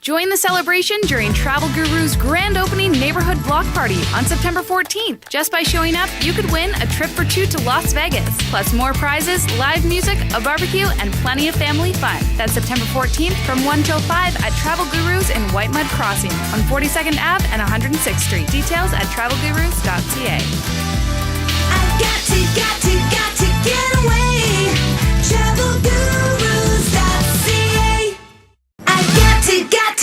Join the celebration during Travel Guru's grand opening neighborhood block party on September 14th. Just by showing up, you could win a trip for two to Las Vegas, plus more prizes, live music, a barbecue, and plenty of family fun. That's September 14th from 1 till 5 at Travel Gurus in Whitemud Crossing on 42nd Ave and 106th Street. Details at TravelGurus.Ca. I've got to get away. TravelGurus.Ca. I've got to get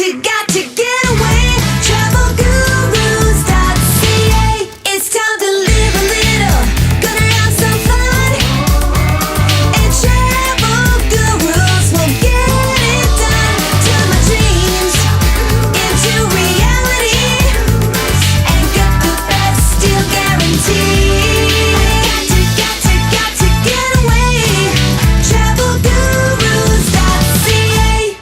away. TravelGurus.Ca. It's time to live a little, gonna have some fun. And Travel Gurus will get it done. Turn my dreams into reality, and get the best deal guaranteed. Got to get away. TravelGurus.Ca.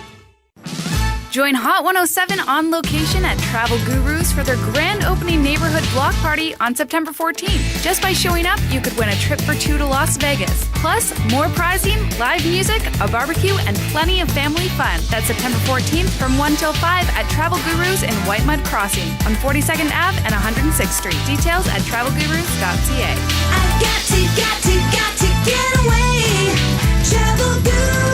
Join Hot 107 on location at Travel Gurus for their grand opening neighborhood block party on September 14th. Just by showing up, you could win a trip for two to Las Vegas, plus more prizing, live music, a barbecue, and plenty of family fun. That's September 14th from 1 till 5 at Travel Gurus in Whitemud Crossing on 42nd Ave and 106th Street. Details at TravelGurus.Ca. I've got to get away. Travel Gurus.